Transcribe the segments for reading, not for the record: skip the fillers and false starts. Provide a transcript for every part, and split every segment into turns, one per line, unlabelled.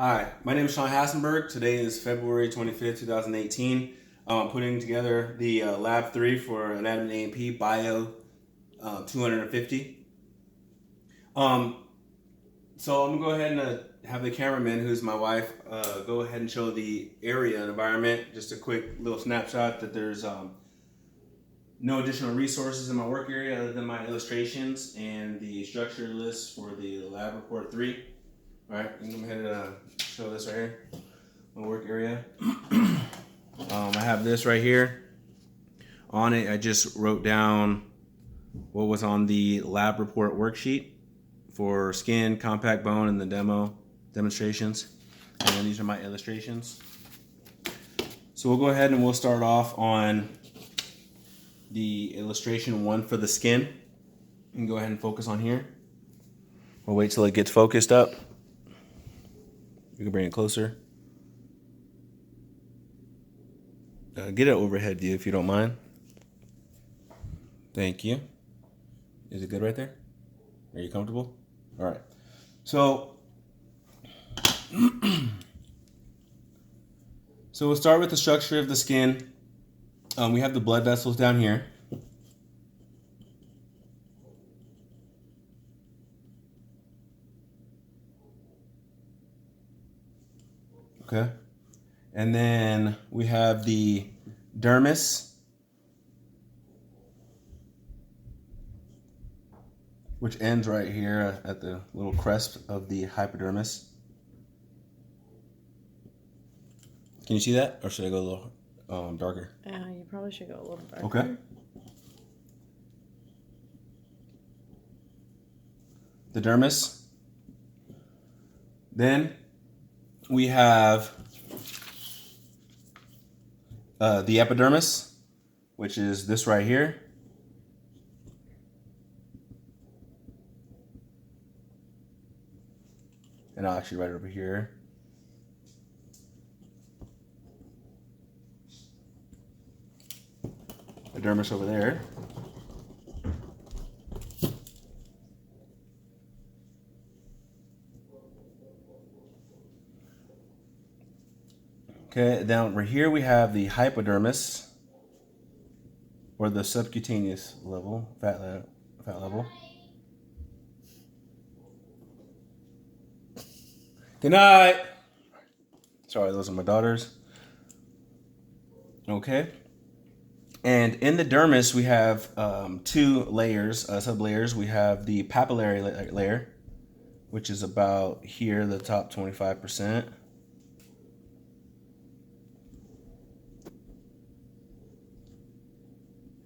Hi, my name is Sean Hassenberg. Today is February 25th, 2018. I'm putting together the Lab 3 for Anatomy A&P Bio 250. Um, so I'm going to go ahead and have the cameraman, who's my wife, go ahead and show the area and environment. Just a quick little snapshot that there's no additional resources in my work area other than my illustrations and the structure list for the Lab Report 3. All right, I'm going to go ahead and show this right here, my work area. I have this right here. On it, I just wrote down what was on the lab report worksheet for skin, compact bone, and the demonstrations. And then these are my illustrations. So we'll go ahead and we'll start off on the illustration 1 for the skin. You can go ahead and focus on here. We'll wait till it gets focused up. You can bring it closer. Get an overhead view if you don't mind. Thank you. Is it good right there? Are you comfortable? All right. So, we'll start with the structure of the skin. We have the blood vessels down here. Okay. And then we have the dermis, which ends right here at the little crest of the hypodermis. Can you see that? Or should I go a little darker?
You probably should go a little darker.
Okay. The dermis. Then we have the epidermis, which is this right here. And I'll actually write it over here. The dermis over there. Okay, down over here we have the hypodermis, or the subcutaneous level, fat level. Good night. Sorry, those are my daughters. Okay. And in the dermis, we have 2 layers, sublayers. We have the papillary layer, which is about here, the top 25%.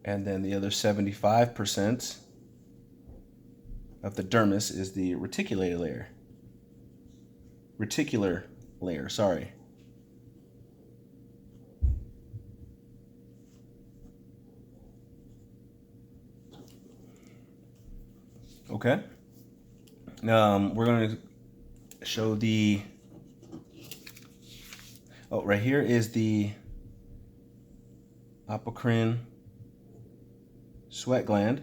And then the other 75% of the dermis is the reticular layer, sorry. Okay. We're going to show the, right here is the apocrine sweat gland.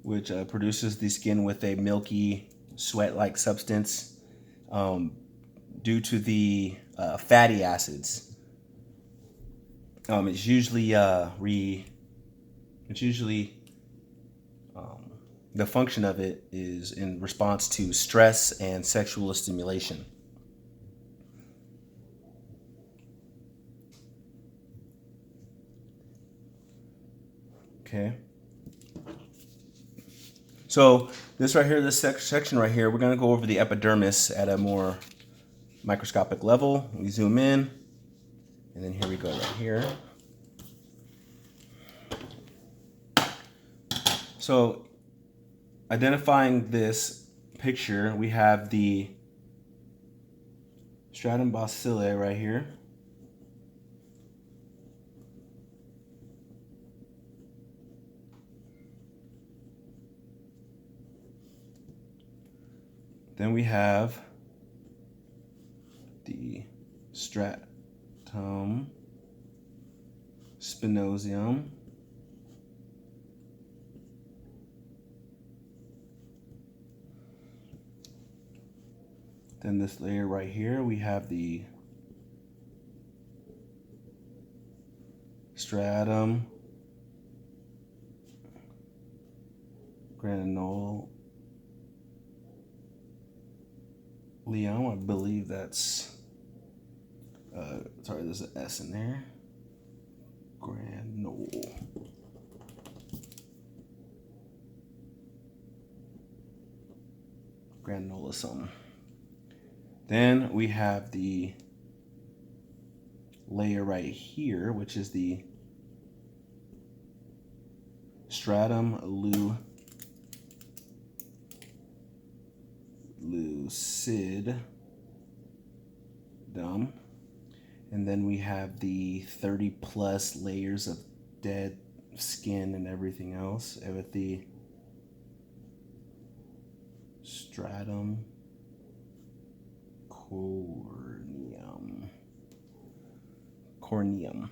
Which produces the skin with a milky sweat-like substance due to the fatty acids. It's usually the function of it is in response to stress and sexual stimulation. Okay. So this right here, this section right here, we're going to go over the epidermis at a more microscopic level. We zoom in, and then here we go right here. So identifying this picture, we have the stratum basilae right here. Then we have the stratum spinosum. Then this layer right here, we have the stratum granuloleum. I believe that's sorry, there's an S in there. Granola something. Then we have the layer right here, which is the stratum lucidum. And then we have the 30 plus layers of dead skin and everything else with the stratum corneum.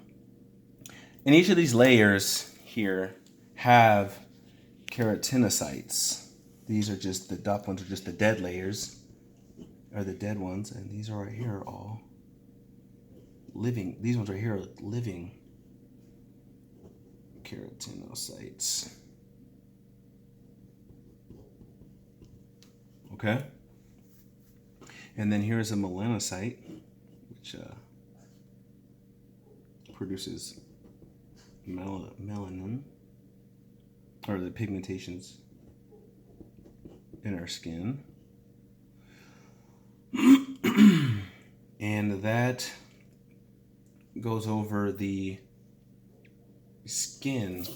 And each of these layers here have keratinocytes. These are just the top ones, are just the dead layers, or the dead ones, and these are right here are all living. These ones right here are living keratinocytes. Okay? And then here's a melanocyte, which produces melanin, or the pigmentations in our skin. And that goes over the skin.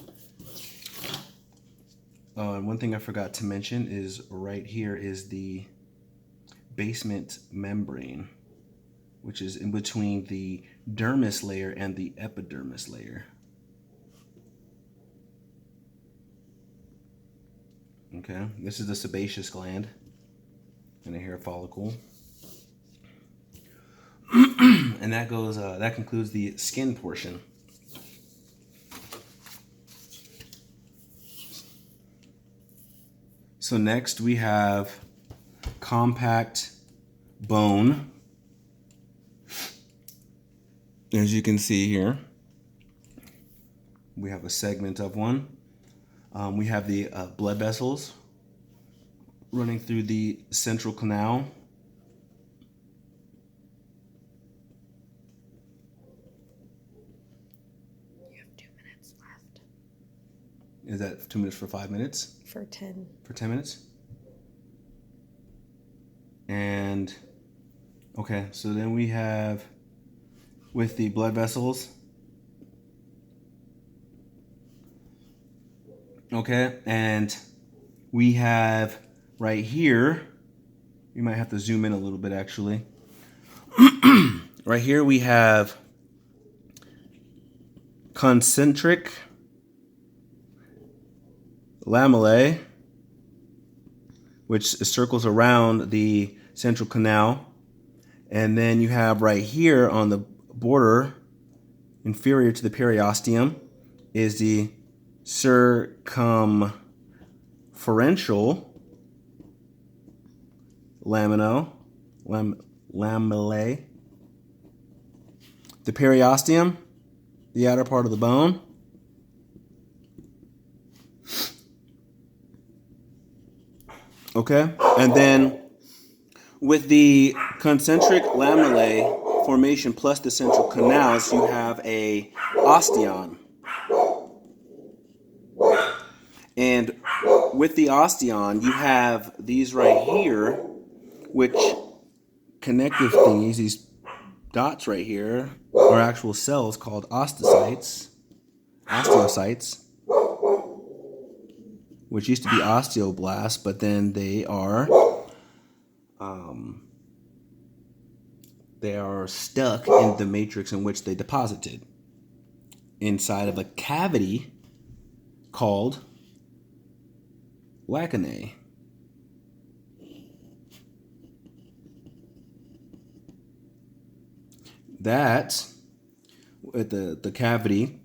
And one thing I forgot to mention is right here is the basement membrane, which is in between the dermis layer and the epidermis layer. Okay, this is the sebaceous gland and a hair follicle. And that goes, that concludes the skin portion. So next we have compact bone. As you can see here, we have a segment of one. We have the blood vessels running through the central canal.
You have 2 minutes left.
Is that 2 minutes for 5 minutes?
For 10.
For 10 minutes? And, okay, so then we have, with the blood vessels, okay, and we have right here, you might have to zoom in a little bit actually. Right here we have concentric lamellae, which circles around the central canal. And then you have right here on the border, inferior to the periosteum, is the circumferential lamellae. The periosteum, the outer part of the bone. Okay, and then with the concentric lamellae formation plus the central canals, you have a osteon. And with the osteon, you have these right here, which connective thingies, these dots right here, are actual cells called osteocytes, which used to be osteoblasts, but then they are stuck in the matrix in which they deposited inside of a cavity called lacunae. That, at the cavity,